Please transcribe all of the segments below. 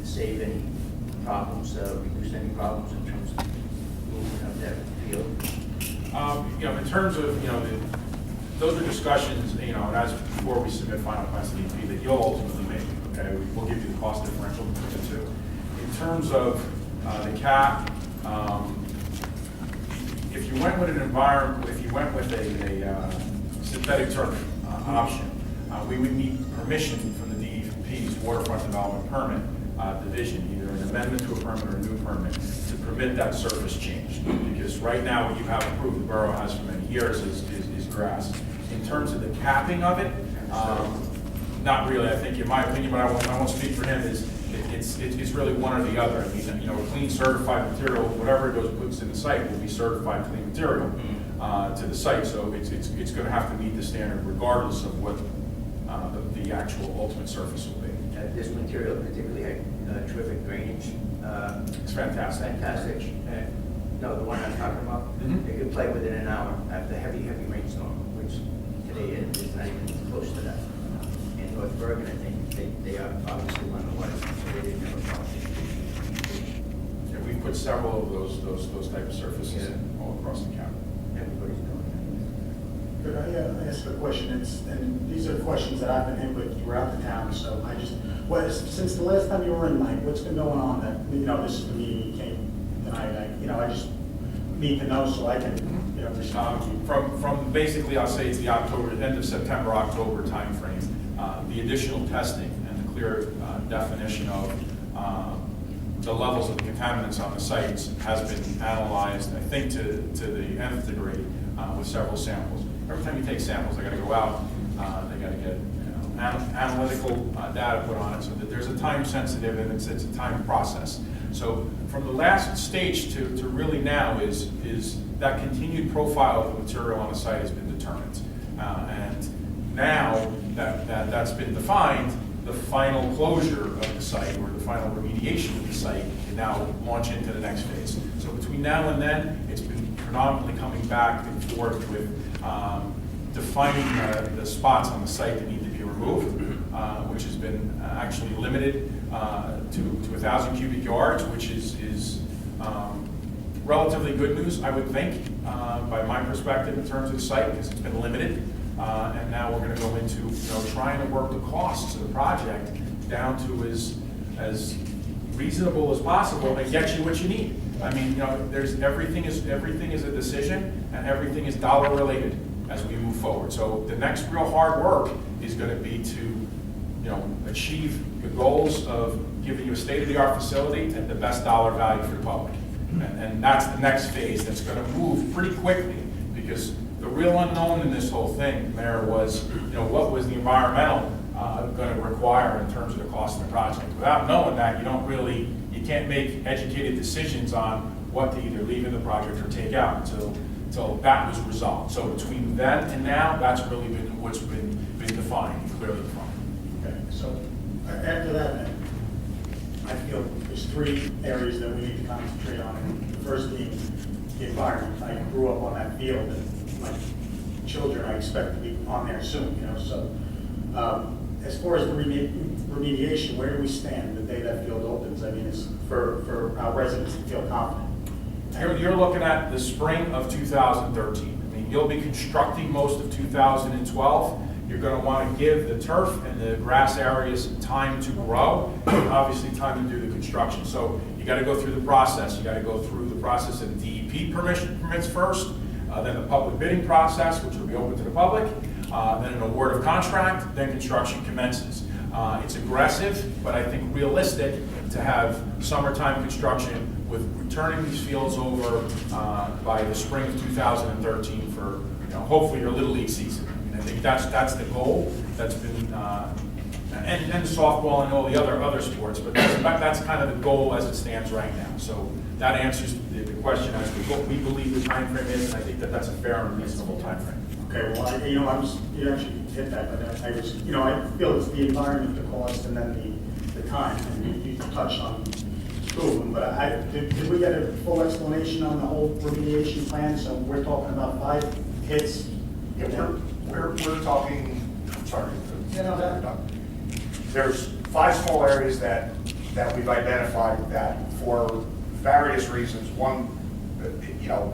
save any problems, reduce any problems in terms of movement of that field? In terms of, those are discussions, and as before we submit final plans to DEP that you'll ultimately make, okay? We'll give you the cost differential between the two. In terms of the cap, if you went with an environment, if you went with a synthetic turf option, we would need permission from the DEP's waterfront development permit division, either an amendment to a permit or a new permit, to permit that surface change. Because right now, what you have approved, the borough has for many years, is grass. In terms of the capping of it, not really. I think, in my opinion, but I won't speak for him, it's really one or the other. I mean, a clean certified material, whatever it goes puts in the site will be certified clean material to the site. So it's going to have to meet the standard regardless of what the actual ultimate surface will be. This material particularly had terrific drainage. It's fantastic. Fantastic. No, the one I'm talking about, you could play within an hour after heavy rainstorm, which today is not even close to that. In North Bergen, I think they are obviously one of the ones, so they didn't have a problem. Yeah, we've put several of those type of surfaces in all across the county. Everybody's doing Could I ask a question? And these are questions that I've been hit with throughout the town, so since the last time you were in, Mike, what's been going on that, this is the meeting you came tonight, I just need to know so I can, respond. From basically, I'll say it's the end of September, October timeframe, the additional testing and the clear definition of the levels of the contaminants on the sites has been analyzed, I think, to the nth degree with several samples. Every time you take samples, they got to go out, they got to get analytical data put on it, so that there's a time sensitive and it's a time process. So from the last stage to really now is that continued profile of the material on the site has been determined. And now that's been defined, the final closure of the site or the final remediation of the site can now launch into the next phase. So between now and then, it's been predominantly coming back and forth with defining the spots on the site that need to be removed, which has been actually limited to 1,000 cubic yards, which is relatively good news, I would think, by my perspective in terms of the site, because it's been limited. And now we're going to go into trying to work the costs of the project down to as reasonable as possible and get you what you need. I mean, there's everything is a decision and everything is dollar related as we move forward. So the next real hard work is going to be to achieve the goals of giving you a state-of-the-art facility at the best dollar value for the public. And that's the next phase that's going to move pretty quickly, because the real unknown in this whole thing, Mayor, was what was the environmental going to require in terms of the cost of the project. Without knowing that, you can't make educated decisions on what to either leave in the project or take out until that was resolved. So between then and now, that's really been what's been defined, clearly defined. Okay, so after that, then, I feel there's three areas that we need to concentrate on. The first being the environment. I grew up on that field, and my children I expect to be on there soon. So as far as the remediation, where do we stand the day that field opens? I mean, it's for our residents to feel confident. You're looking at the spring of 2013. I mean, you'll be constructing most of 2012. You're going to want to give the turf and the grass areas time to grow, and obviously time to do the construction. So you got to go through the process. You got to go through the process of the DEP permits first, then the public bidding process, which will be open to the public, then an award of contract, then construction commences. It's aggressive, but I think realistic to have summertime construction with returning these fields over by the spring of 2013 for hopefully your Little League season. I think that's the goal. That's been and softball and all the other sports, but that's kind of the goal as it stands right now. So that answers the question as to what we believe the time frame is, and I think that's a fair and reasonable time frame. Okay, well, you actually hit that, but I feel it's the environment, the cost, and then the time, and you touched on two of them, but did we get a full explanation on the whole remediation plan? So we're talking about 5 hits. Yeah, we're talking, sorry. Yeah, no, that. There's 5 small areas that that we've identified that for various reasons, one,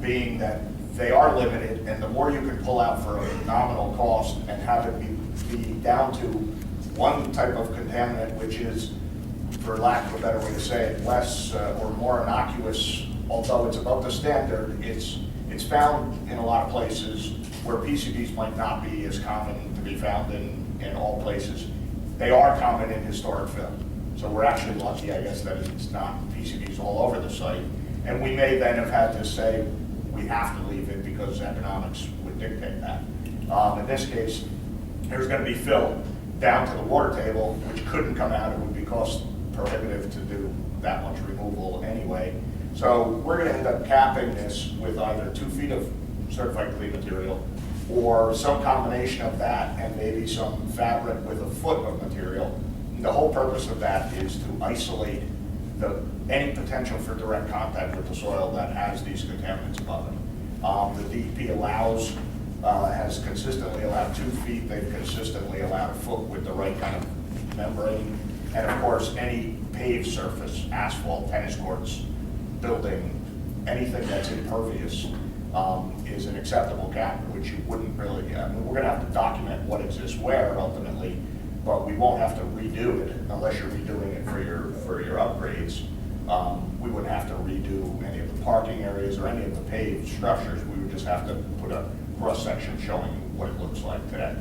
being that they are limited, and the more you can pull out for a nominal cost and have it be down to one type of contaminant, which is, for lack of a better way to say it, less or more innocuous, although it's above the standard, it's found in a lot of places where PCBs might not be as common to be found in all places. They are common in historic fill. So we're actually lucky, I guess, that it's not PCBs all over the site. And we may then have had to say, we have to leave it because economics would dictate that. In this case, there's going to be fill down to the water table, which couldn't come out. It would be cost prohibitive to do that much removal anyway. So we're going to end up capping this with either 2 feet of certified clean material or some combination of that and maybe some fabric with a foot of material. And the whole purpose of that is to isolate any potential for direct contact with the soil that has these contaminants above it. The DEP has consistently allowed 2 feet. They've consistently allowed a foot with the right kind of membrane. And of course, any paved surface, asphalt, tennis courts, building, anything that's impervious is an acceptable cap, which you wouldn't really, we're going to have to document what exists where ultimately, but we won't have to redo it unless you're redoing it for your upgrades. We wouldn't have to redo any of the parking areas or any of the paved structures. We would just have to put a cross section showing what it looks like today.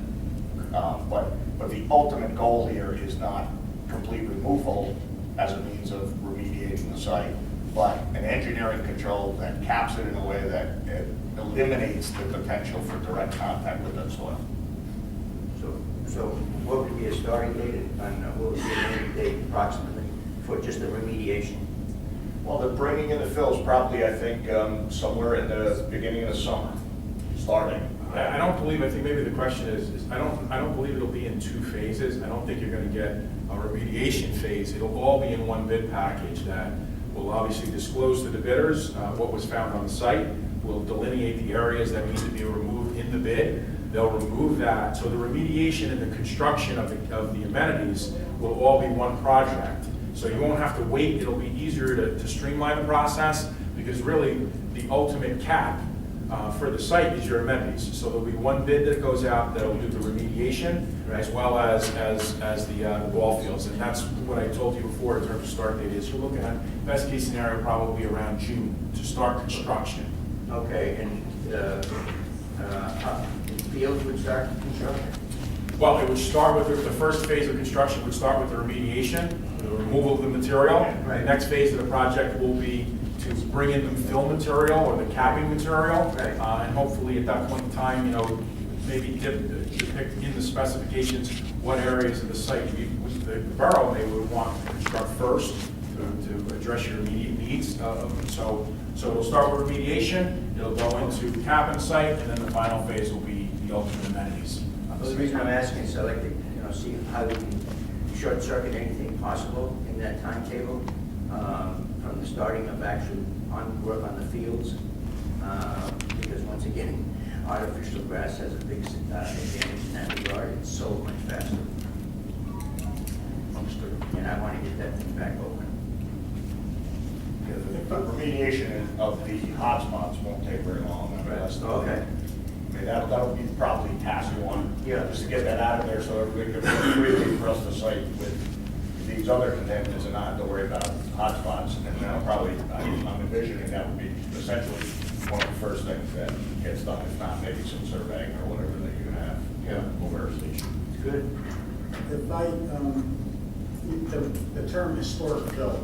But the ultimate goal here is not complete removal as a means of remediating the site, but an engineering control that caps it in a way that it eliminates the potential for direct contact with that soil. So what would be a starting date and what would be an ending date approximately for just the remediation? Well, the bringing in the fills probably, I think, somewhere in the beginning of the summer, starting. I don't believe, I think maybe the question is I don't believe it'll be in 2 phases. I don't think you're going to get a remediation phase. It'll all be in one bid package that will obviously disclose to the bidders what was found on the site. We'll delineate the areas that need to be removed in the bid. They'll remove that. So the remediation and the construction of the amenities will all be one project. So you won't have to wait. It'll be easier to streamline the process because really the ultimate cap for the site is your amenities. So there'll be one bid that goes out that'll do the remediation as well as the ball fields. And that's what I told you before in terms of start date is you're looking at best case scenario probably around June to start construction. Okay, and the fields would start construction? Well, it would start with the first phase of construction would start with the remediation, the removal of the material. Right. The next phase of the project will be to bring in the fill material or the capping material. Right. And hopefully at that point in time, maybe depict in the specifications what areas of the site the borough they would want to construct first to address your immediate needs. So we'll start with remediation, it'll go into capping site, and then the final phase will be the ultimate amenities. Well, the reason I'm asking is I like to see how we can short circuit anything possible in that timetable from the starting of actual work on the fields, because once again, artificial grass has a big advantage in that regard. It's so much faster. Understood. And I want to get that thing back open. But remediation of the hotspots won't take very long. I mean, that's the- Okay. I mean, that'll be probably task one. Yeah. Just to get that out of there so everybody can work freely across the site with these other contaminants and not have to worry about hotspots. And that'll probably, I'm envisioning that would be essentially one of the first things that gets done, if not maybe some surveying or whatever that you're gonna have over a station. Good. If I, the term historic fill,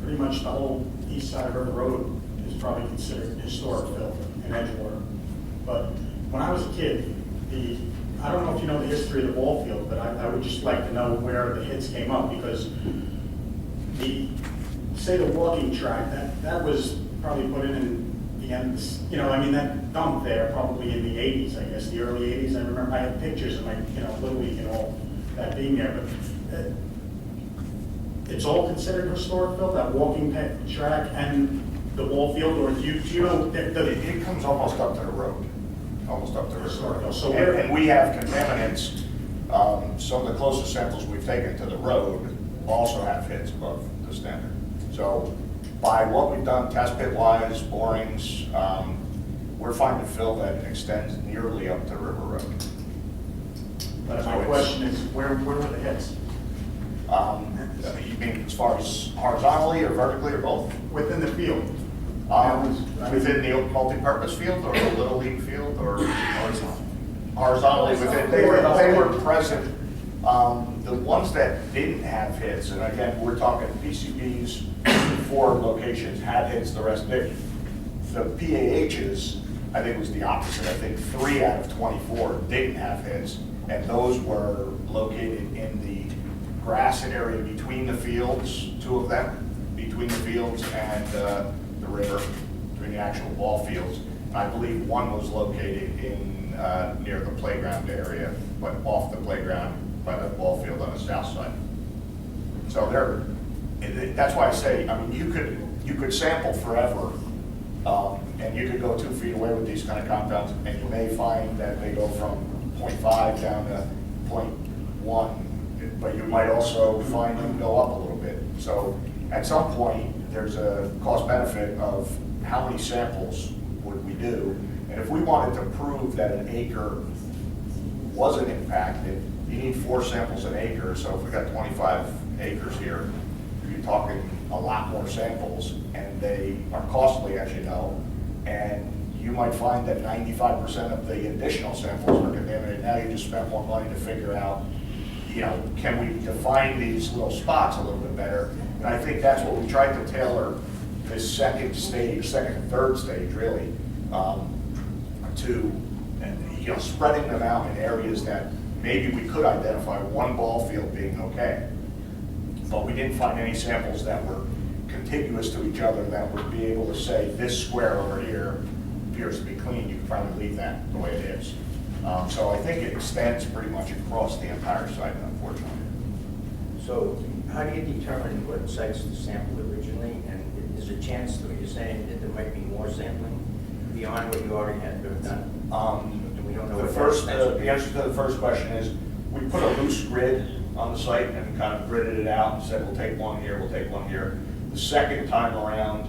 pretty much the whole east side of River Road is probably considered historic fill in Edgewater. But when I was a kid, I don't know if you know the history of the ball field, but I would just like to know where the hits came up, because say the walking track, that was probably put in the end, that dump there probably in the 80s, I guess, the early 80s. I remember I had pictures of my, Little League and all that being there, but it's all considered historic field, that walking track and the ball field, or do you know? It comes almost up to the road, almost up to the Historic road. field. So And we have contaminants Some of the closest samples we've taken to the road also have hits above the standard. So by what we've done test pit wise, borings, we're finding fill that extends nearly up to River Road. But my question is, where were the hits? You mean as far as horizontally or vertically or both? Within the field? Within the multi-purpose field or the Little League field or horizontally within, they were present. The ones that didn't have hits, and again, we're talking PCBs, 4 locations had hits, the rest didn't. The PAHs, I think was the opposite. I think 3 out of 24 didn't have hits, and those were located in the grass area between the fields, 2 of them, between the fields and the river, between the actual ball fields. And I believe 1 was located in near the playground area, but off the playground by the ball field on the south side. So that's why I say, I mean, you could sample forever, and you could go 2 feet away with these kind of compounds, and you may find that they go from 0.5 down to 0.1, but you might also find them go up a little bit. So at some point, there's a cost benefit of how many samples would we do, and if we wanted to prove that an acre wasn't impacted, you need 4 samples an acre. So if we got 25 acres here, you're talking a lot more samples, and they are costly, as you know, and you might find that 95% of the additional samples are contaminated. Now you just spent more money to figure out, you know, can we define these little spots a little bit better? And I think that's what we tried to tailor this second and third stage, really, to, you know, spreading them out in areas that maybe we could identify one ball field being okay, but we didn't find any samples that were contiguous to each other that would be able to say this square over here appears to be clean. You can probably leave that the way it is. So I think it extends pretty much across the entire site, unfortunately. So how do you determine what sites to sample originally? And is there a chance that you're saying that there might be more sampling beyond what you already had to have done? We don't know. The answer to the first question is, we put a loose grid on the site and kind of gridded it out and said, we'll take 1 here, we'll take 1 here. The second time around,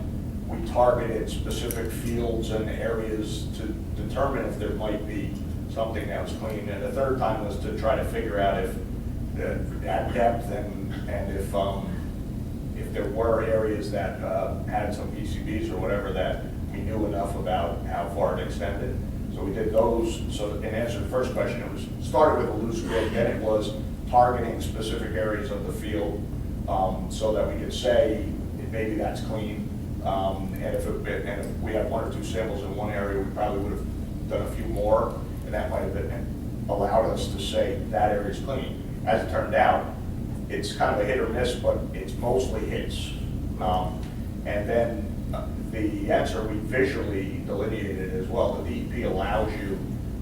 we targeted specific fields and areas to determine if there might be something that was clean. And the third time was to try to figure out if, at depth and if there were areas that had some PCBs or whatever that we knew enough about how far it extended. So we did those. So in answer to the first question, it was started with a loose grid, then it was targeting specific areas of the field so that we could say maybe that's clean. And if we had 1 or 2 samples in one area, we probably would have done a few more, and that might have allowed us to say that area is clean. As it turned out, it's kind of a hit or miss, but it's mostly hits. And then the answer we visually delineated as well. The DEP allows you,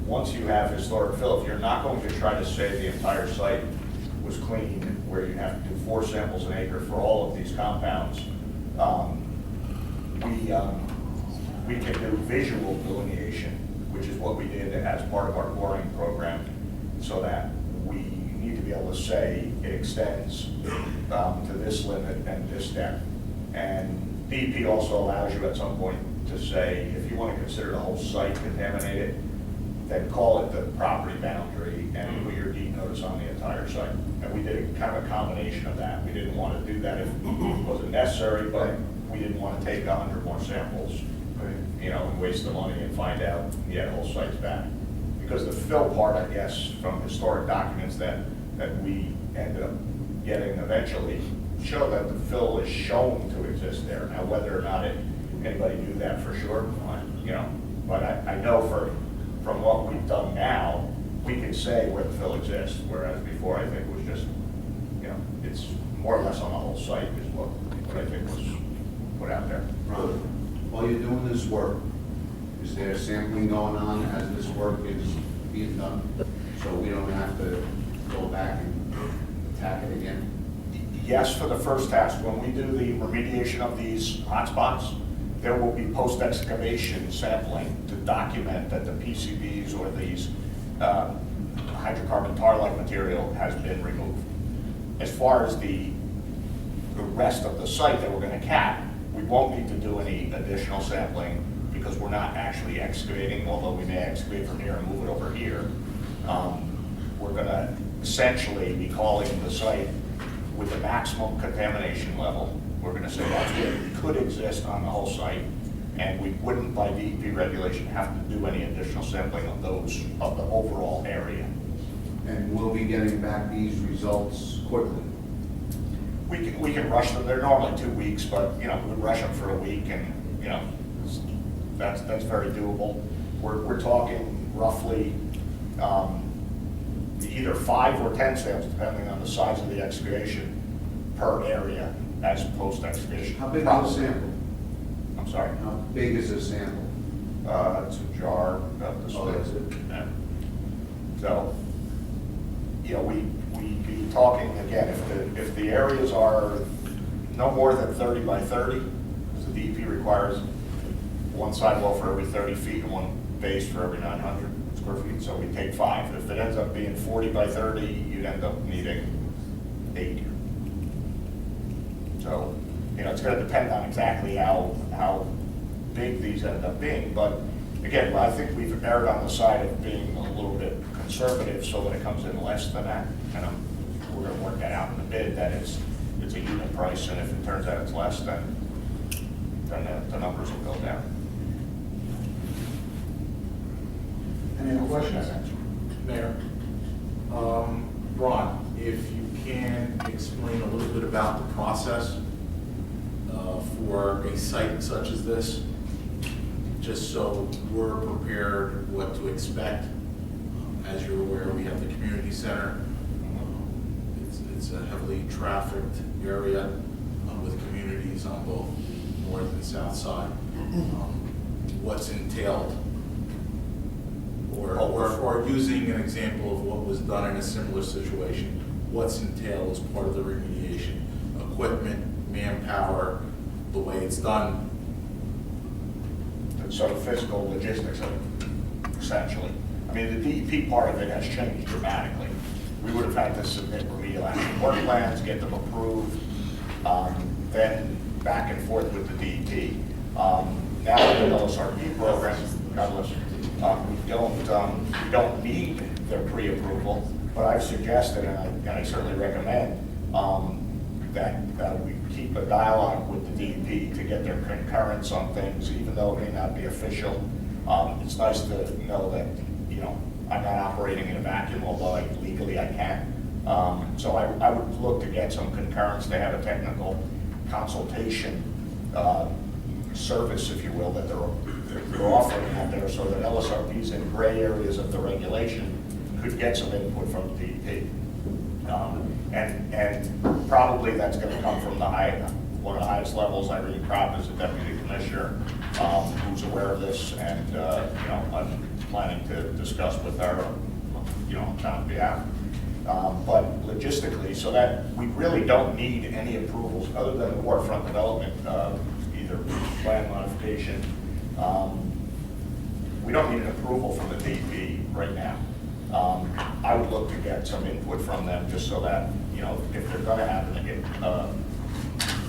once you have historic fill, if you're not going to try to say the entire site was clean, where you have to do 4 samples an acre for all of these compounds, we can do visual delineation, which is what we did as part of our boring program, so that we need to be able to say it extends to this limit and this depth. And DEP also allows you at some point to say, if you want to consider the whole site contaminated, then call it the property boundary and put your deed notice on the entire site. And we did kind of a combination of that. We didn't want to do that if it wasn't necessary, but we didn't want to take 100 more samples, you know, and waste the money and find out, yeah, the whole site's bad. Because the fill part, I guess, from historic documents that we ended up getting eventually, show that the fill is shown to exist there. Now, whether or not anybody knew that for sure, you know, but I know from what we've done now, we can say where the fill exists, whereas before I think it was just, you know, it's more or less on the whole site is what I think was put out there. Ron, while you're doing this work, is there sampling going on as this work is being done? So we don't have to go back and attack it again? Yes, for the first task. When we do the remediation of these hotspots, there will be post-excavation sampling to document that the PCBs or these hydrocarbon tar-like material has been removed. As far as the rest of the site that we're gonna cap, we won't need to do any additional sampling because we're not actually excavating, although we may excavate from here and move it over here. We're gonna essentially be calling the site with the maximum contamination level. We're gonna say that's what could exist on the whole site, and we wouldn't, by DEP regulation, have to do any additional sampling of of the overall area. And we'll be getting back these results quickly. We can rush them. They're normally 2 weeks, but, you know, we rush them for a week and, you know, that's very doable. We're talking roughly either 5 or 10 samples, depending on the size of the excavation per area as post-excavation. How big is a sample? I'm sorry? How big is a sample? It's a jar about this Oh, big. that's it. Yeah. So, you know, we'd be talking, again, if the areas are no more than 30 by 30, because the DEP requires one sidewall for every 30 feet and one base for every 900 square feet, so we take 5. If it ends up being 40 by 30, you'd end up needing 8. So, you know, it's gonna depend on exactly how big these end up being, but again, I think we've erred on the side of being a little bit conservative so that it comes in less than that, and we're gonna work that out in the bid, that it's a unit price, and if it turns out it's less, then the numbers will go down. Any other questions? Mayor, Ron, if you can explain a little bit about the process for a site such as this, just so we're prepared what to expect. As you're aware, we have the community center. It's a heavily trafficked area with communities on both the north and south side. What's entailed, or using an example of what was done in a similar situation, what's entailed as part of the remediation? Equipment, manpower, the way it's done. Sort of physical logistics of it, essentially. I mean, the DEP part of it has changed dramatically. We would have had to submit remedial action work plans, get them approved, then back and forth with the DEP. Now with the LSRP program, God bless you, we don't need their pre-approval, but I've suggested, and I certainly recommend, that we keep a dialogue with the DEP to get their concurrence on things, even though it may not be official. It's nice to know that, you know, I'm not operating in a vacuum, although legally I can. So I would look to get some concurrence. They have a technical consultation service, if you will, that they're offering out there, so that LSRPs in gray areas of the regulation could get some input from the DEP. And probably that's going to come from one of the highest levels. Irene Kropp is the deputy commissioner, who's aware of this, and you know, I'm planning to discuss with her, you know, on John's behalf. But logistically, so that we really don't need any approvals other than the waterfront development, either plan modification. We don't need an approval from the DEP right now. I would look to get some input from them, just so that, you know, if they're gonna have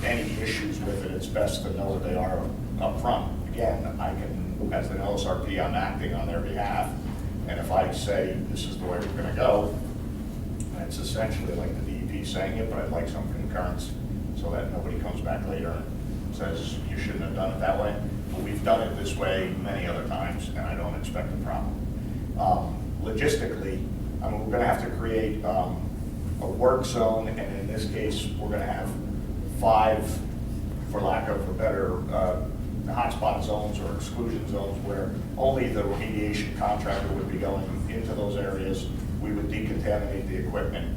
any issues with it, it's best to know what they are up front. Again, I can, as an LSRP, I'm acting on their behalf, and if I say this is the way we're gonna go, it's essentially like the DEP saying it, but I'd like some concurrence so that nobody comes back later and says you shouldn't have done it that way. But we've done it this way many other times, and I don't expect a problem. Logistically, I mean, we're going to have to create a work zone, and in this case, we're going to have 5, for lack of a better, hotspot zones or exclusion zones where only the remediation contractor would be going into those areas. We would decontaminate the equipment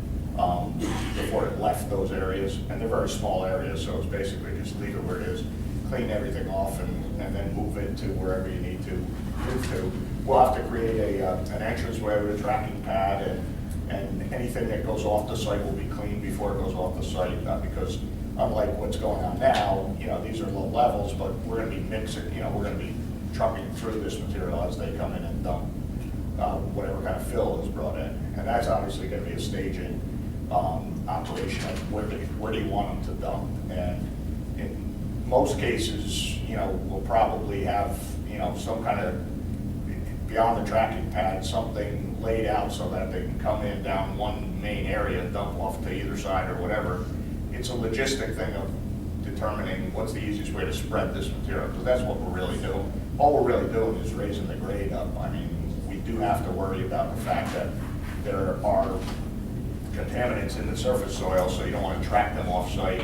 before it left those areas, and they're very small areas, so it's basically just leave it where it is, clean everything off, and then move it to wherever you need to move to. We'll have to create an entranceway with a tracking pad, and anything that goes off the site will be cleaned before it goes off the site, because unlike what's going on now, you know, these are low levels, but we're going to be mixing, you know, we're going to be trucking through this material as they come in and dump. whatever kind of fill is brought in. And that's obviously gonna be a staging operation of where do you want them to dump? And in most cases, you know, we'll probably have, you know, some kind of, beyond the tracking pad, something laid out so that they can come in down one main area and dump off to either side or whatever. It's a logistic thing of determining what's the easiest way to spread this material, because that's what we're really doing. All we're really doing is raising the grade up. I mean, we do have to worry about the fact that there are contaminants in the surface soil, so you don't want to track them off-site.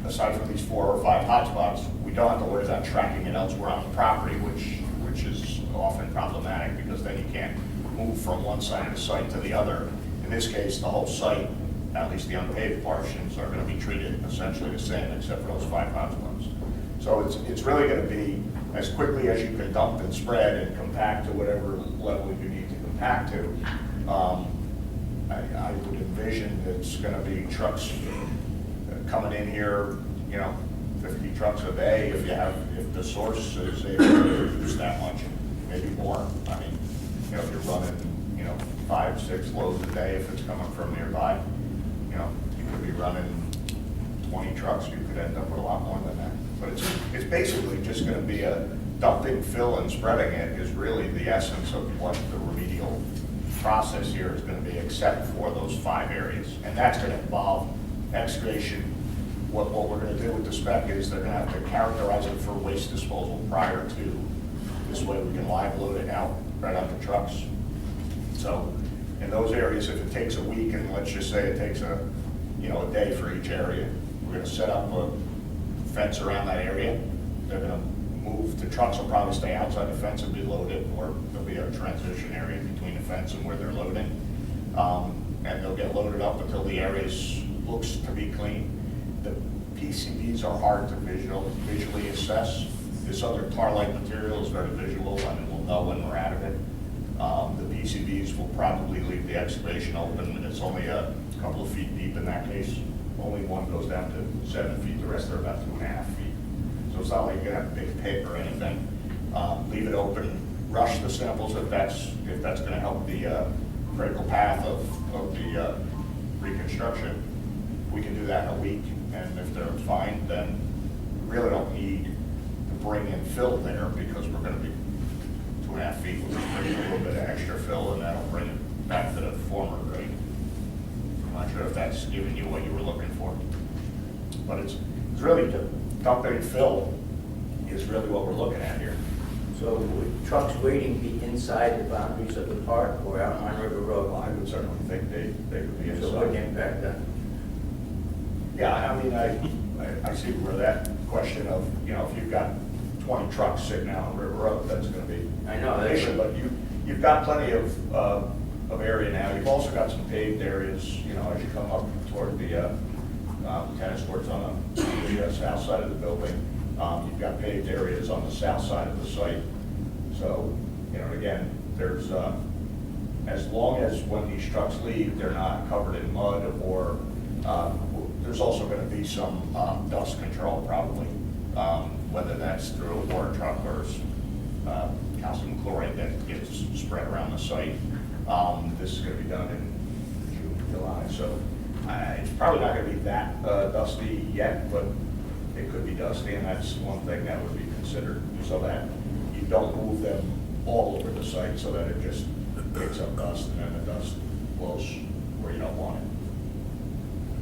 Aside from these 4 or 5 hotspots, we don't have to worry about tracking it elsewhere on the property, which is often problematic, because then you can't move from one side of the site to the other. In this case, the whole site, at least the unpaved portions, are going to be treated essentially the same, except for those 5 hotspots. So it's really going to be as quickly as you can dump and spread and compact to whatever level you need to compact to. I would envision it's going to be trucks coming in here, you know, 50 trucks a day if the source is able to produce that much, maybe more. I mean, you know, if you're running, you know, 5, 6 loads a day, if it's coming from nearby, you know, you could be running 20 trucks, you could end up with a lot more than that. But it's basically just going to be a dumping, fill, and spreading it is really the essence of what the remedial process here is going to be, except for those 5 areas. And that's going to involve excavation. What we're going to do with the spec is they're going to have to characterize it for waste disposal prior to. This way we can live load it out right on the trucks. So in those areas, if it takes a week, and let's just say it takes a day for each area, we're going to set up a fence around that area. They're going to move, the trucks will probably stay outside the fence and be loaded, or there'll be a transition area between the fence and where they're loading. And they'll get loaded up until the area looks to be clean. The PCBs are hard to visually assess. This other tar-like material is very visual, and we'll know when we're out of it. The PCBs will probably leave the excavation open, and it's only a couple of feet deep in that case. Only one goes down to 7 feet, the rest are about 2.5 feet. So it's not like you're gonna have a big pit or anything. Leave it open, rush the samples if that's gonna help the critical path of the reconstruction. We can do that in a week, and if they're fine, then we really don't need to bring in fill there, because we're gonna be 2.5 feet. We'll just bring in a little bit of extra fill, and that'll bring it back to the former grade. I'm not sure if that's giving you what you were looking for, but it's really the dumping fill is really what we're looking at here. So would trucks waiting be inside the boundaries of the park or out on River Road? Well, I would certainly think they would be So it wouldn't inside. impact that. Yeah, I mean, I see where that question of, you know, if you've got 20 trucks sitting out on River Road, that's gonna be I know, an that's- issue, but you've got plenty of area now. You've also got some paved areas, you know, as you come up toward the tennis courts on the south side of the building. You've got paved areas on the south side of the site. So, you know, again, there's, as long as when these trucks leave, they're not covered in mud, or there's also going to be some dust control probably, whether that's through a water truck or calcium chloride that gets spread around the site. This is going to be done in June, July, so it's probably not going to be that dusty yet, but it could be dusty, and that's one thing that would be considered, so that you don't move them all over the site so that it just picks up dust and then the dust blows where you don't want it.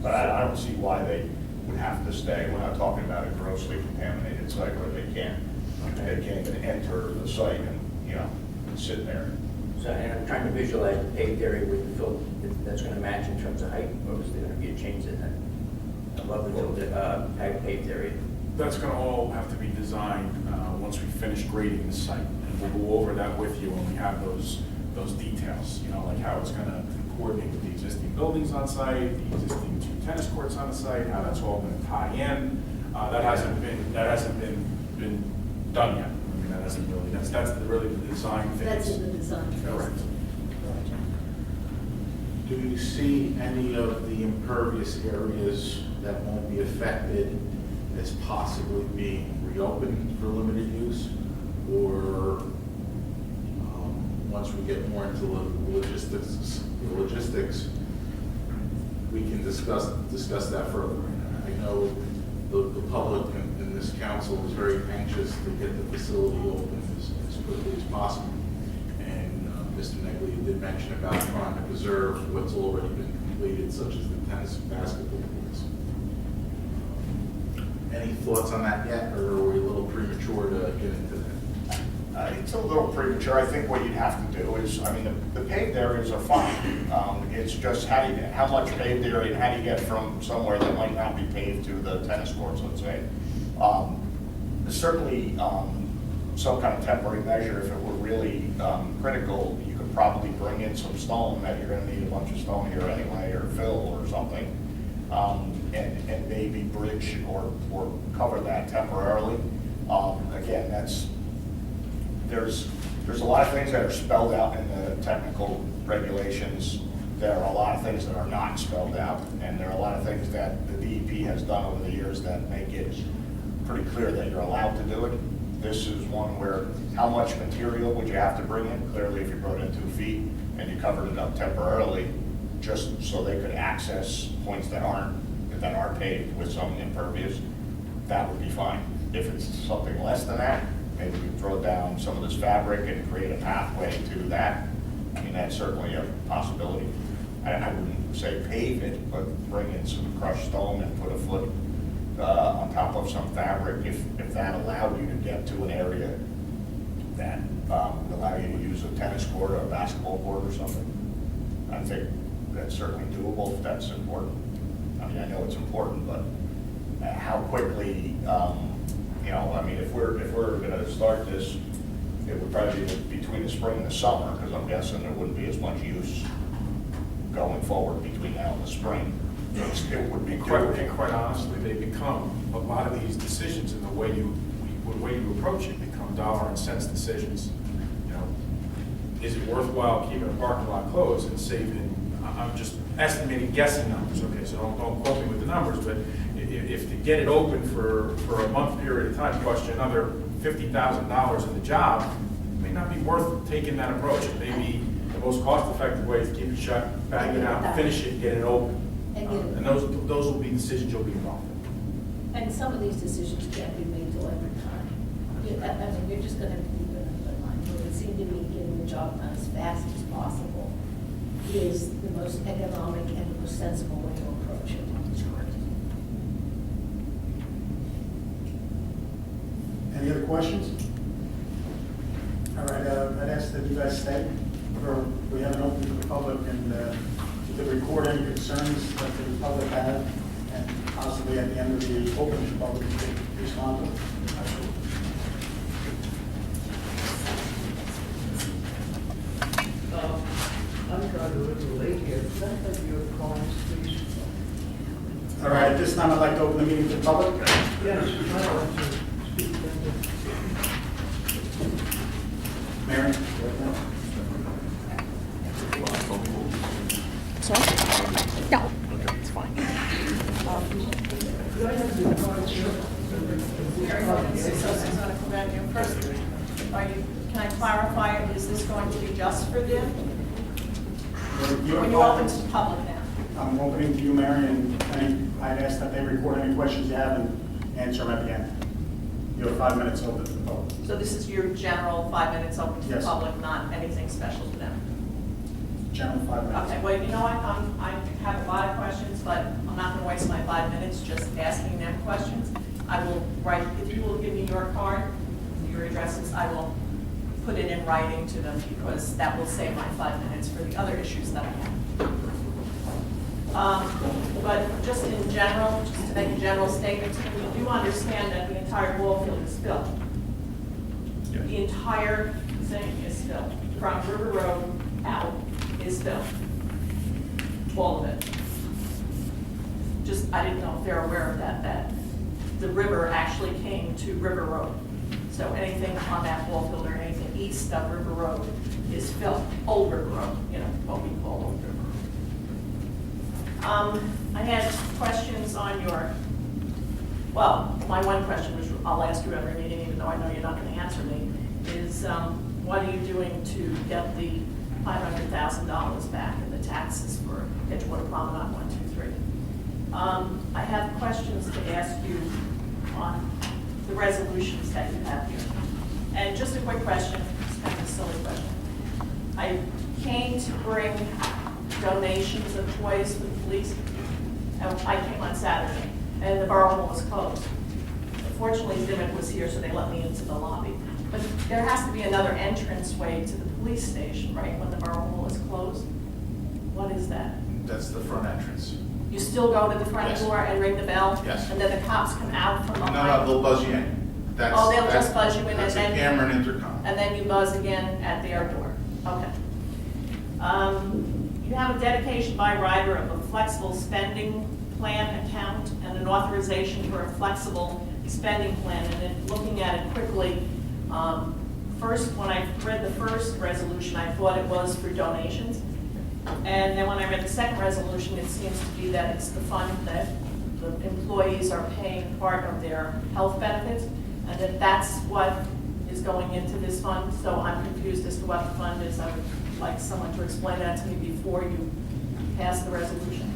But I don't see why they would have to stay. We're not talking about a grossly contaminated site where they can't even enter the site and, you know, sit there. So, and I'm trying to visualize the paved area with the fill, if that's gonna match in terms of height, or is there gonna be a change in that? Above the paved area? That's gonna all have to be designed once we finish grading the site. And we'll go over that with you when we have those details, you know, like how it's gonna coordinate with the existing buildings on site, the existing 2 tennis courts on the site, how that's all gonna tie in. That hasn't been done yet. I mean, that hasn't really, that's really the design phase. That's in the design phase. Correct. Do you see any of the impervious areas that won't be affected as possibly being reopened for limited use? Or once we get more into the logistics, we can discuss that further. I know the public in this council is very anxious to get the facility open as quickly as possible. And Mr. Negley did mention about trying to preserve what's already been completed, such as the tennis and basketball courts. Any thoughts on that yet, or are we a little premature to get into that? It's a little premature. I think what you'd have to do is, I mean, the paved areas are fine. It's just how much paved area and how do you get from somewhere that might not be paved to the tennis courts, let's say. Certainly, some kind of temporary measure, if it were really critical, you could probably bring in some stone that you're gonna need a bunch of stone here anyway, or fill or something. And maybe bridge or cover that temporarily. Again, there's a lot of things that are spelled out in the technical regulations. There are a lot of things that are not spelled out, and there are a lot of things that the DEP has done over the years that make it pretty clear that you're allowed to do it. This is one where, how much material would you have to bring in? Clearly, if you brought in 2 feet and you covered it up temporarily, just so they could access points that aren't paved with some impervious, that would be fine. If it's something less than that, maybe we throw down some of this fabric and create a pathway to that. I mean, that's certainly a possibility. I wouldn't say pave it, but bring in some crushed stone and put a foot on top of some fabric, if that allowed you to get to an area that would allow you to use a tennis court or a basketball court or something. I think that's certainly doable if that's important. I mean, I know it's important, but how quickly, I mean, if we're gonna start this, it would probably be between the spring and the summer, because I'm guessing there wouldn't be as much use going forward between now and the spring. It would be Quite honestly, they become, a lot of these decisions and the way you approach it become dollar and cents decisions. You know, is it worthwhile keeping a parking lot closed and saving, I'm just estimating, guessing numbers, okay, so don't quote me with the numbers, but if to get it open for a month period of time costs you another $50,000 in the job, it may not be worth taking that approach. It may be the most cost-effective way to keep it shut, bang it out, finish it, get it open. And those will be decisions you'll be involved in. And some of these decisions can't be made delivered time. I mean, you're just gonna keep it in mind. It would seem to me getting the job done as fast as possible is the most economic and the most sensible way to approach it. That's correct. Any other questions? All right, I'd ask that you guys stay, or we have an open to the public, and you could record any concerns that the public have, and possibly at the end of the open to the public, you could respond to them. I'm trying to look late here. Can I have your comments, please? All right, at this time, I'd like to open the meeting to the public. Yes, I'd like to speak. Mary? Sorry? No. It's fine. Could I have your comments, First, can I clarify, is this going to be just for them? When you open to the public now? I'm opening to you, Mary, and I'd ask that they record any questions you have and answer them at the end. You have 5 minutes open to the public. So this is your general 5 minutes open to the Yes. public, not anything special to them? General 5 minutes. Okay, well, you know what, I have a lot of questions, but I'm not gonna waste my 5 minutes just asking them questions. I will write, if you will give me your card, your addresses, I will put it in writing to them, because that will save my 5 minutes for the other issues that I have. But just in general, just to make a general statement, we do understand that the entire ball field is filled. Yeah. The entire thing is filled, from River Road out is filled. All of it. Just, I didn't know if they're aware of that the river actually came to River Road. So anything on that ball field or anything east of River Road is filled, Old River Road, what we call Old River Road. I had questions on my one question, which I'll ask you every meeting, even though I know you're not gonna answer me, is what are you doing to get the $500,000 back in the taxes for Edgewater Promenade 1, 2, 3? I have questions to ask you on the resolutions that you have here. And just a quick question, it's kind of a silly question. I came to bring donations of toys for the police. I came on Saturday, and the borough hall was closed. Fortunately, Dimmick was here, so they let me into the lobby. But there has to be another entrance way to the police station, right, when the borough hall is closed? What is that? That's the front entrance. You still go to the front Yes. door and ring the bell? Yes. And then the cops come out from No, behind? no, they'll buzz you in. That's- Oh, they'll that's- just buzz you in and That's a then- camera and intercom. And then you buzz again at their door? Okay. You have a dedication by Ryder of a flexible spending plan account and an authorization for a flexible spending plan. And then looking at it quickly, first, when I read the first resolution, I thought it was for donations. And then when I read the second resolution, it seems to be that it's the fund that the employees are paying part of their health benefits, and that that's what is going into this fund. So I'm confused as to what the fund is. I would like someone to explain that to me before you pass the resolution.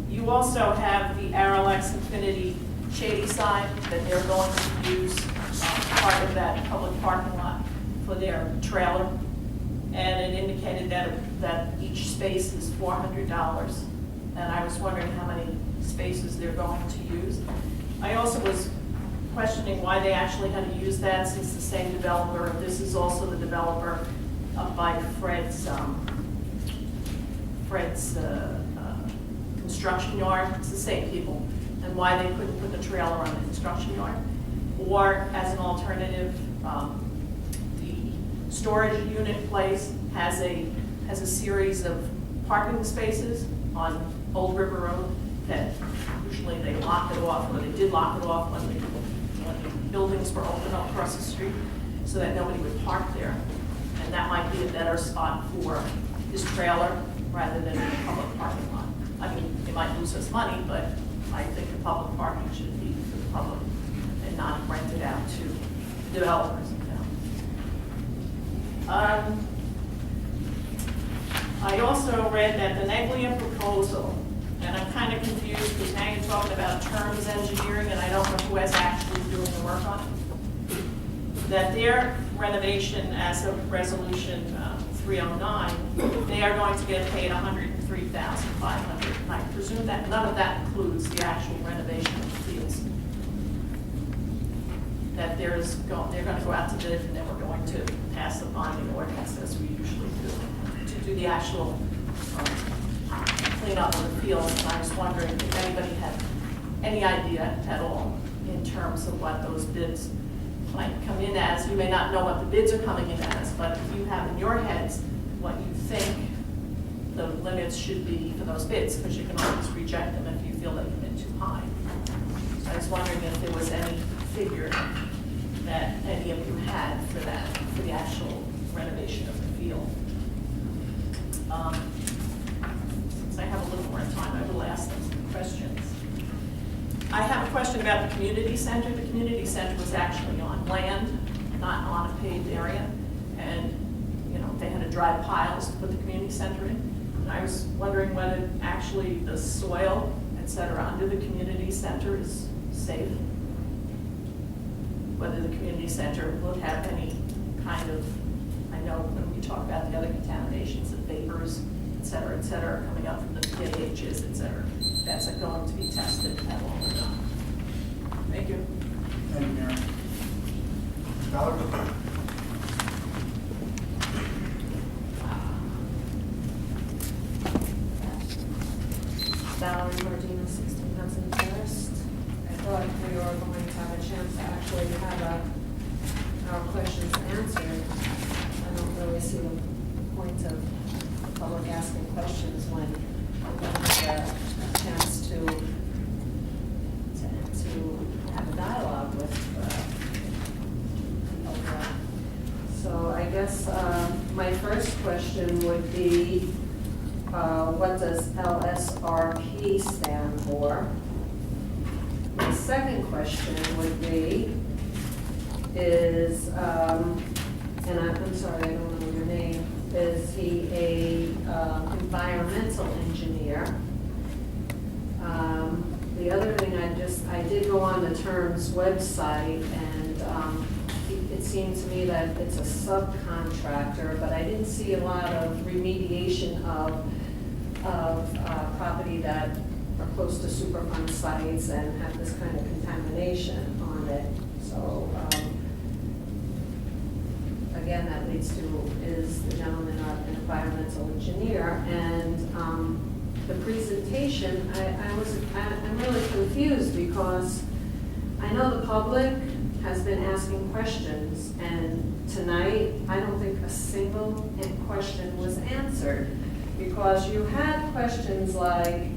You also have the Aralex Infinity Shady side that they're going to use part of that public parking lot for their trailer. And it indicated that each space is $400. And I was wondering how many spaces they're going to use. I also was questioning why they actually had to use that, since the same developer, this is also the developer up by Fred's construction yard. It's the same people. And why they couldn't put the trailer on the construction yard. Or as an alternative, the storage unit place has a series of parking spaces on Old River Road that usually they lock it off, or they did lock it off when the buildings were open up across the street, so that nobody would park there. And that might be a better spot for his trailer rather than a public parking lot. I mean, it might lose us money, but I think the public parking should be for the public and not rented out to developers in town. I also read that the Neglia proposal, and I'm kind of confused because now you're talking about terms engineering and I don't know who is actually doing the work on it. That their renovation as of resolution 309, they are going to get paid $103,500. And I presume that none of that includes the actual renovation of the fields. That they're going to go out to bid and then we're going to pass the bonding ordinance as we usually do to do the actual cleanup of the fields. And I was wondering if anybody had any idea at all in terms of what those bids might come in as. You may not know what the bids are coming in as, but if you have in your heads what you think the limits should be for those bids, because you can always reject them if you feel they come in too high. So I was wondering if there was any figure that any of you had for that, for the actual renovation of the field. Since I have a little more time, I will ask them some questions. I have a question about the community center. The community center was actually on land, not on a paved area. And, you know, they had to drive piles to put the community center in. And I was wondering whether actually the soil, et cetera, under the community center is safe. Whether the community center will have any kind of, I know when we talk about the other contaminations of vapors, et cetera, coming up from the PAHs, et cetera, that's going to be tested at all or not. Thank you. Thank you, Mayor. Valerie? Valerie Martina, 16 Hudson Terrace. I thought we were going to have a chance to actually have our questions answered. I don't really see the point of the public asking questions when we don't have a chance to have a dialogue with people. So I guess my first question would be, what does LSRP stand for? My second question would be, is, and I'm sorry, I don't know your name, is he a environmental engineer? The other thing, I did go on the term's website, and it seemed to me that it's a subcontractor, but I didn't see a lot of remediation of property that are close to Superfund sites and have this kind of contamination on it. So, again, that leads to, is the gentleman an environmental engineer? And the presentation, I'm really confused because I know the public has been asking questions, and tonight, I don't think a single question was answered, because you had questions like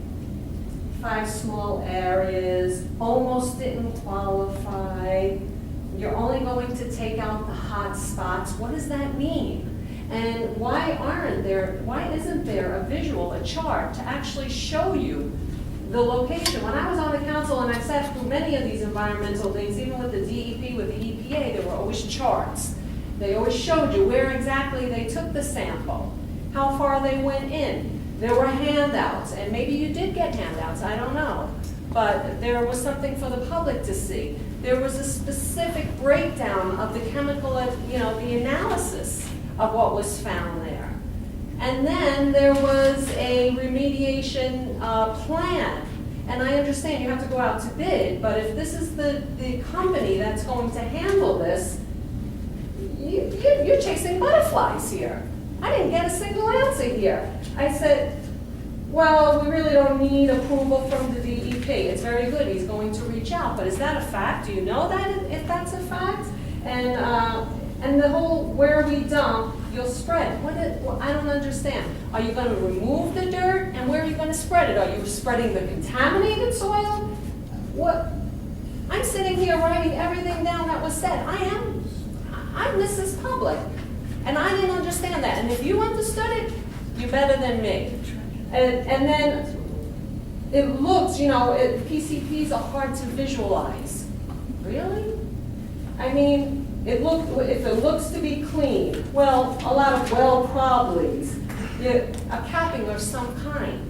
5 small areas, almost didn't qualify, you're only going to take out the hot spots. What does that mean? And why isn't there a visual, a chart to actually show you the location? When I was on the council and I sat through many of these environmental things, even with the DEP, with the EPA, there were always charts. They always showed you where exactly they took the sample, how far they went in. There were handouts, and maybe you did get handouts, I don't know. But there was something for the public to see. There was a specific breakdown of the chemical, the analysis of what was found there. And then there was a remediation plan. And I understand you have to go out to bid, but if this is the company that's going to handle this, you're chasing butterflies here. I didn't get a single answer here. I said, well, we really don't need approval from the DEP. It's very good, he's going to reach out, but is that a fact? Do you know that, if that's a fact? And the whole where we dump, you'll spread. I don't understand. Are you going to remove the dirt, and where are you going to spread it? Are you spreading the contaminated soil? What? I'm sitting here writing everything down that was said. This is public, and I didn't understand that. And if you understood it, you're better than me. And then it looks, PCPs are hard to visualize. Really? I mean, if it looks to be clean, well, a lot of well probablys, a capping of some kind.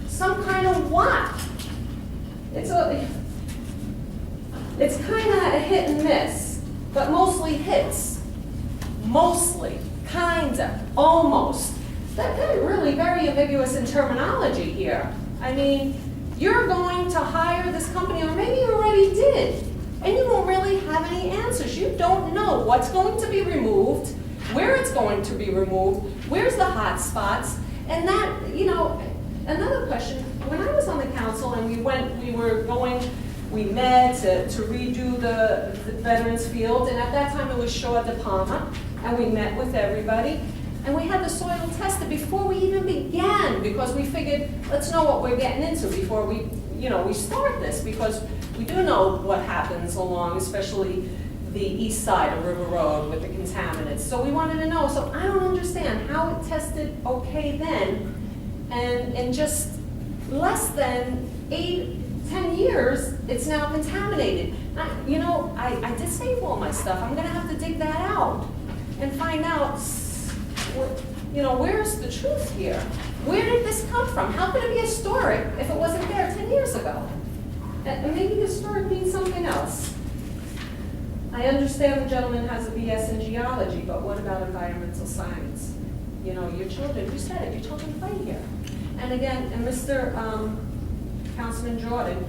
Some kind of what? It's kind of a hit and miss, but mostly hits. Mostly, kinda, almost. That's really very ambiguous in terminology here. I mean, you're going to hire this company, or maybe you already did, and you don't really have any answers. You don't know what's going to be removed, where it's going to be removed, where's the hot spots, and that, another question, when I was on the council and we met to redo the Veterans Field, and at that time it was Shaw De Palma, and we met with everybody, and we had the soil tested before we even began, because we figured, let's know what we're getting into before we start this, because we do know what happens along, especially the east side of River Road with the contaminants. So we wanted to know. So I don't understand how it tested okay then, and in just less than 8-10 years, it's now contaminated. I did save all my stuff. I'm gonna have to dig that out and find out, where's the truth here? Where did this come from? How could it be historic if it wasn't there 10 years ago? And maybe historic means something else. I understand the gentleman has a BS in geology, but what about environmental science? Your children, you said it, your children play here. And again, and Mr. Councilman Jordan,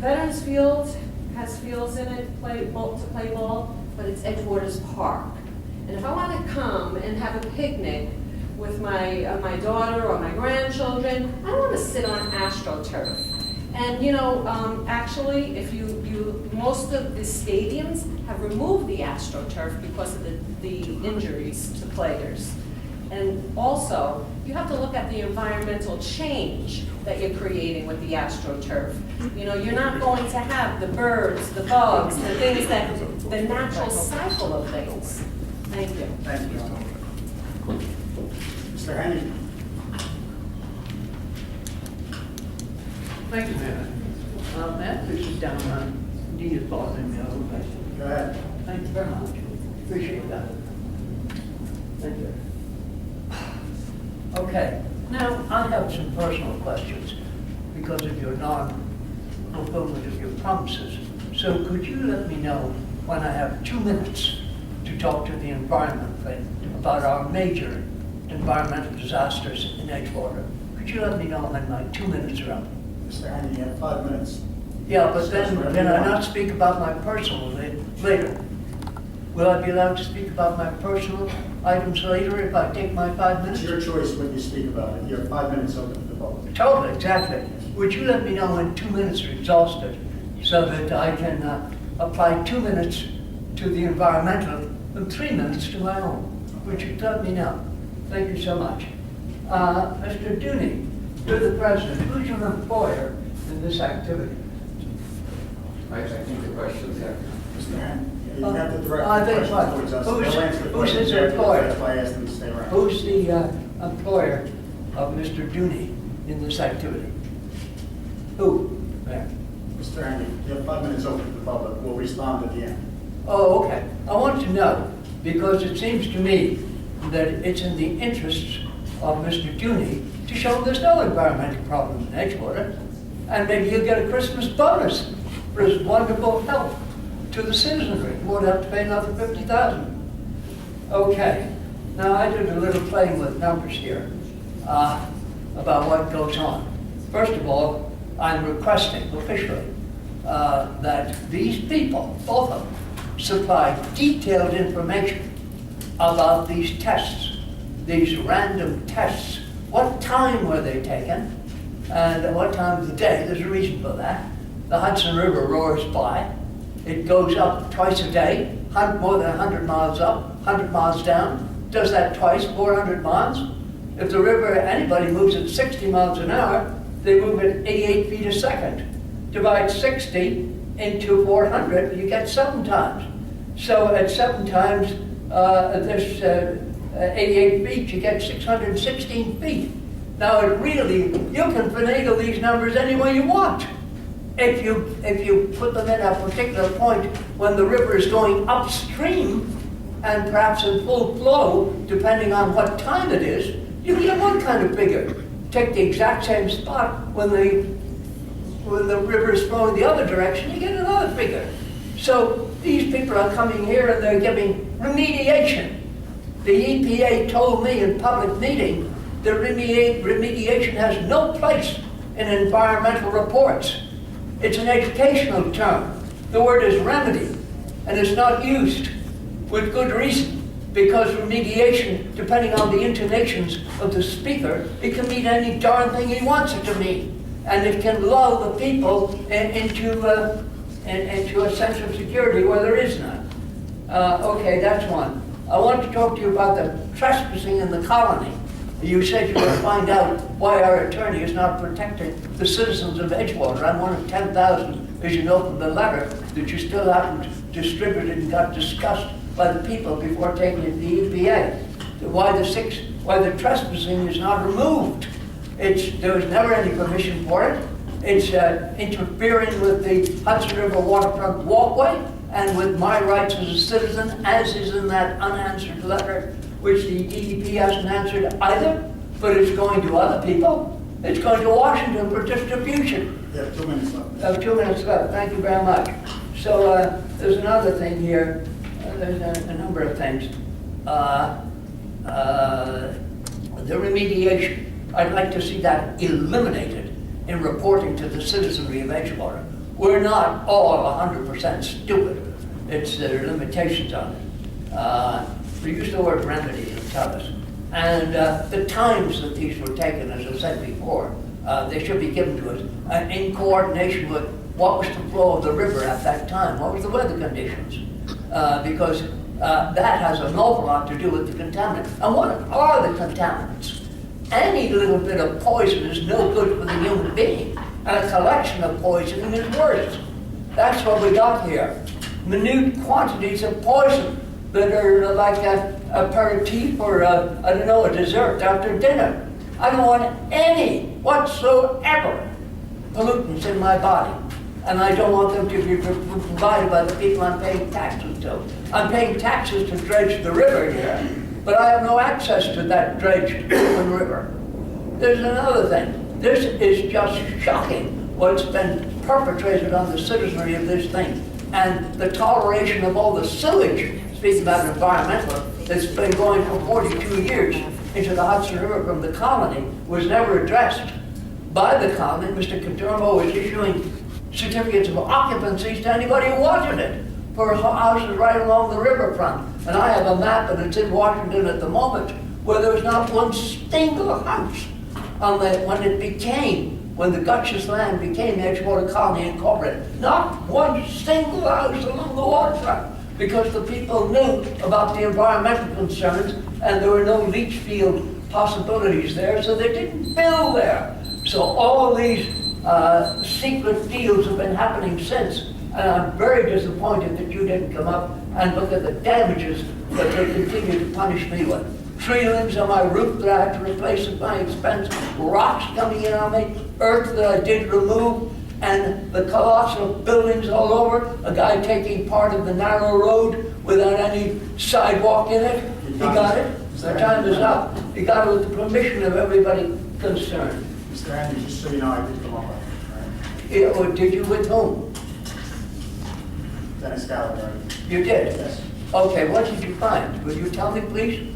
Veterans Field has fields in it to play ball, but it's Edgewater's Park. And if I want to come and have a picnic with my daughter or my grandchildren, I don't want to sit on AstroTurf. And actually, if most of the stadiums have removed the AstroTurf because of the injuries to players. And also, you have to look at the environmental change that you're creating with the AstroTurf. You're not going to have the birds, the bugs, the things the natural cycle of things. Thank you. Thank you. Mr. Henry? Thank you, Mayor. Matt, this is down on Dina's boss in the other question. Go ahead. Thank you very much. Appreciate that. Thank you. Okay, now I have some personal questions because of your non-fulfillment of your promises. So could you let me know when I have 2 minutes to talk to the environment thing about our major environmental disasters in Edgewater? Could you let me know when my 2 minutes are up? Mr. Haney, you have 5 minutes. Yeah, but then can I not speak about my personal later? Will I be allowed to speak about my personal items later if I take my 5 It's minutes? your choice when you speak about it. You have 5 minutes open to the public. Totally, exactly. Would you let me know when 2 minutes are exhausted so that I can apply 2 minutes to the environmental and 3 minutes to my own? Would you let me know? Thank you so much. Mr. Dooney, you're the president. Who's your employer in this activity? I think the question's there. Mr. Haney, you have to direct I the think question what? towards us. Who's- They'll answer the who's questions his afterwards. employer? That's why I asked them to stay around. Who's the employer of Mr. Dooney in this activity? Who? There. Mr. Haney, you have 5 minutes open to the public. We'll respond at the end. Oh, okay. I want to know, because it seems to me that it's in the interests of Mr. Dooney to show there's no environmental problem in Edgewater, and maybe he'll get a Christmas bonus for his wonderful help to the citizenry. He won't have to pay another $50,000. Okay. Now, I did a little playing with numbers here about what goes on. First of all, I'm requesting officially that these people, both of them, supply detailed information about these tests, these random tests. What time were they taken? And at what time of the day? There's a reason for that. The Hudson River roars by. It goes up twice a day, more than 100 miles up, 100 miles down. Does that twice, 400 miles. If the river, anybody moves at 60 miles an hour, they move at 88 feet a second. Divide 60 into 400, you get 7 times. So at 7 times this 88 feet, you get 616 feet. Now it really, you can finagle these numbers any way you want. If you put them in a particular point when the river is going upstream and perhaps in full flow, depending on what time it is, you get one kind of figure. Take the exact same spot when the river is flowing the other direction, you get another figure. So these people are coming here and they're giving remediation. The EPA told me in public meeting that remediation has no place in environmental reports. It's an educational term. The word is remedy, and it's not used with good reason, because remediation, depending on the intonations of the speaker, it can mean any darn thing he wants it to mean. And it can lull the people into a sense of security where there is none. Okay, that's one. I want to talk to you about the trespassing in the colony. You said you would find out why our attorney is not protecting the citizens of Edgewater. I'm one of 10,000, as you know from the letter, that you still haven't distributed and got discussed by the people before taking it to the EPA. Why the trespassing is not removed. There was never any permission for it. It's interfering with the Hudson River waterfront walkway and with my rights as a citizen, as is in that unanswered letter, which the DEP hasn't answered either, but it's going to other people. It's going to Washington for distribution. You have 2 minutes left. I have 2 minutes left. Thank you very much. So there's another thing here. There's a number of things. The remediation. I'd like to see that eliminated in reporting to the citizenry of Edgewater. We're not all 100% stupid. There are limitations on it. We use the word remedy to tell us. And the times that these were taken, as I said before, they should be given to us in coordination with what was the flow of the river at that time, what was the weather conditions, because that has an awful lot to do with the contaminants. And what are the contaminants? Any little bit of poison is no good for the human being, and a collection of poisoning is worse. That's what we got here. Minute quantities of poison that are like a aperitif or a dessert after dinner. I don't want any whatsoever pollutants in my body. and I don't want them to be provided by the people I'm paying taxes to. I'm paying taxes to dredge the river here, but I have no access to that dredged open river. There's another thing. This is just shocking what's been perpetrated on the citizenry of this thing, and the toleration of all the sewage, speaking about environmental, that's been going for 42 years into the Hudson River from the colony was never addressed by the colony. Mr. Catermo was issuing certificates of occupancies to anybody who wanted it for houses right along the riverfront. And I have a map, and it's in Washington at the moment, where there was not one single house on that when the Gutchess land became Edgewater Colony Incorporated. Not one single house along the waterfront, because the people knew about the environmental concerns, and there were no leach field possibilities there, so they didn't build there. So all these secret deals have been happening since, and I'm very disappointed that you didn't come up and look at the damages that they continue to punish me with. Tree limbs on my roof that I had to replace at my expense, rocks coming in on me, earth that I did remove, and the colossal buildings all over, a guy taking part of the narrow road without any sidewalk in it. He got it. The time is up. He got it with the permission of everybody concerned. Mr. Andrews, just so you know, I did come up with it, Yeah, or did you with whom? right? Dennis Gallagher. You did? Yes. Okay, what did you find? Will you tell me, please?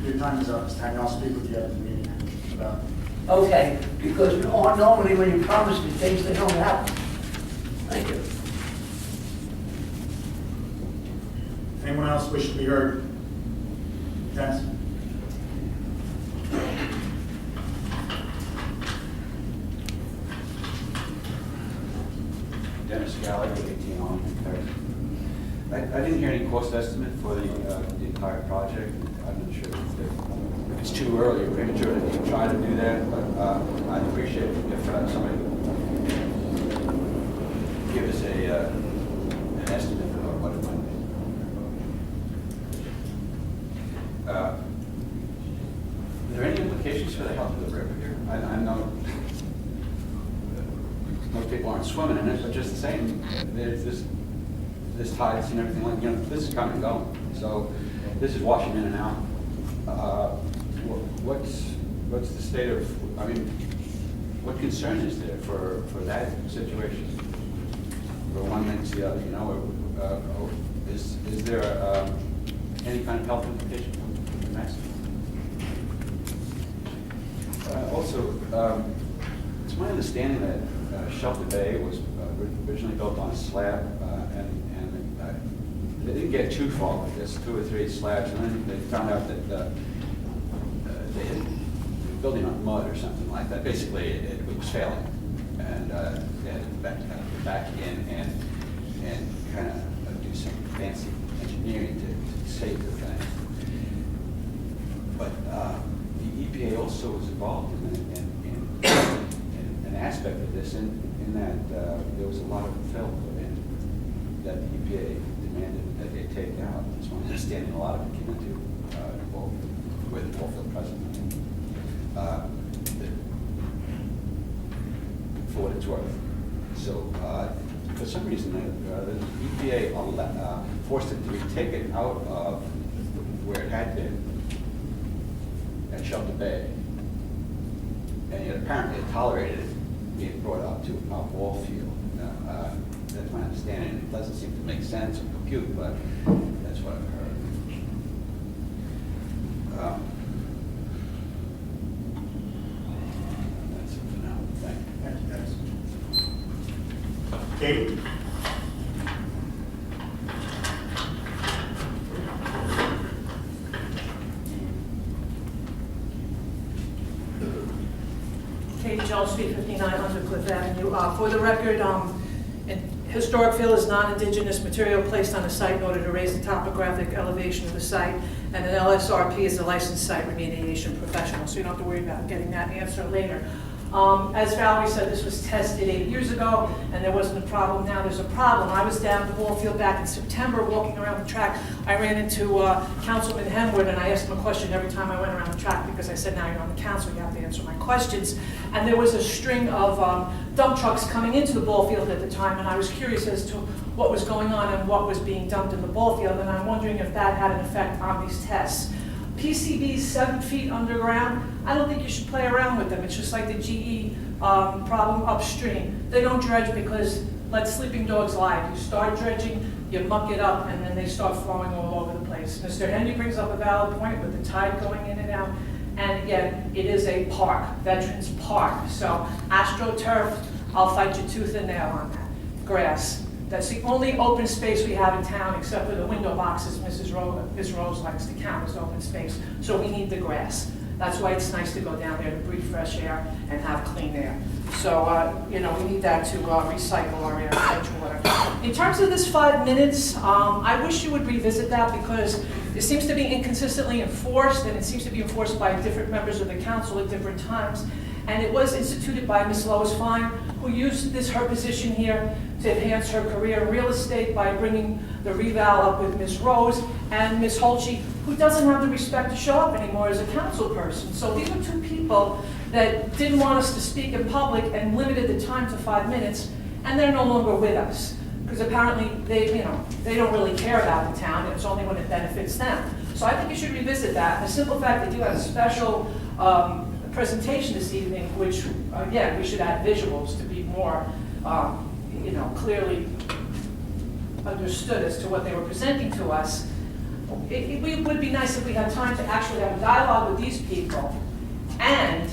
Your time is up, Mr. Andrews. I'll speak with you after the meeting about it. Okay, because normally when you promise me things, they don't happen. Thank you. Anyone else wish to be heard? Dennis? Dennis Gallagher, 18 on. I didn't hear any cost estimate for the entire project. I'm not sure if it's too early or premature to try to do that, but I'd appreciate it if somebody would give us an estimate of what it might be. Are there any implications for the health of the river here? I know most people aren't swimming in it, but just the same, there's this tides and everything like, this is coming and going. So this is washing in and out. What's the state of, what concern is there for that situation? For one links the other, is there any kind of health implication from the next? Also, it's my understanding that Shelter Bay was originally built on a slab, and they didn't get too far with this, 2 or 3 slabs, and then they found out that they had been building on mud or something like that. Basically, it was failing, and they had to go back in and kind of do some fancy engineering to save the thing. But the EPA also was involved in an aspect of this, in that there was a lot of fill put in that the EPA demanded that they take out. That's my understanding. A lot of it came into with the president. For what it's worth. So for some reason, the EPA forced it to be taken out of where it had been at Shelter Bay, and yet apparently it tolerated it being brought up to our ball field. That's my understanding. It doesn't seem to make sense or compute, but that's what I've heard. That's it for now. Thank you. Thank you, Dennis. Katie? Katie Jones, Street 5900 Cliff Avenue. For the record, historic fill is non-indigenous material placed on the site in order to raise the topographic elevation of the site, and an LSRP is a licensed site remediation professional, so you don't have to worry about getting that answer later. As Valerie said, this was tested 8 years ago, and there wasn't a problem. Now there's a problem. I was down at the ball field back in September walking around the track. I ran into Councilman Henwood, and I asked him a question every time I went around the track because I said, now you're on the council, you have to answer my questions. And there was a string of dump trucks coming into the ball field at the time, and I was curious as to what was going on and what was being dumped in the ball field, and I'm wondering if that had an effect on these tests. PCBs 7 feet underground, I don't think you should play around with them. It's just like the GE problem upstream. They don't dredge because let sleeping dogs lie. You start dredging, you muck it up, and then they start flowing all over the place. Mr. Henry brings up a valid point with the tide going in and out. And again, it is a park, Veterans Park. So AstroTurf, I'll fight you tooth and nail on that. Grass. That's the only open space we have in town, except for the window boxes Ms. Rose likes to count as open space. So we need the grass. That's why it's nice to go down there to breathe fresh air and have clean air. So, we need that to recycle our air, Edgewater. In terms of this 5 minutes, I wish you would revisit that because it seems to be inconsistently enforced, and it seems to be enforced by different members of the council at different times. And it was instituted by Ms. Lois Fine, who used her position here to enhance her career in real estate by bringing the reval up with Ms. Rose and Ms. Holchi, who doesn't have the respect to show up anymore as a council person. So these are two people that didn't want us to speak in public and limited the time to 5 minutes, and they're no longer with us. Because apparently they don't really care about the town, and it's only when it benefits them. So I think you should revisit that. And the simple fact that you had a special presentation this evening, which, again, we should add visuals to be more, clearly understood as to what they were presenting to us. It would be nice if we had time to actually have a dialogue with these people and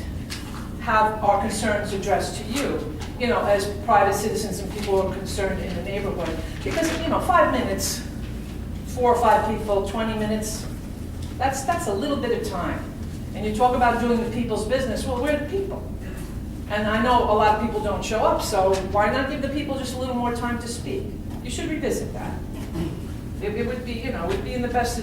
have our concerns addressed to you, as private citizens and people who are concerned in the neighborhood. Because, 5 minutes, 4 or 5 people, 20 minutes, that's a little bit of time. And you talk about doing the people's business, well, we're the people. And I know a lot of people don't show up, so why not give the people just a little more time to speak? You should revisit that. It would be, it would be in the best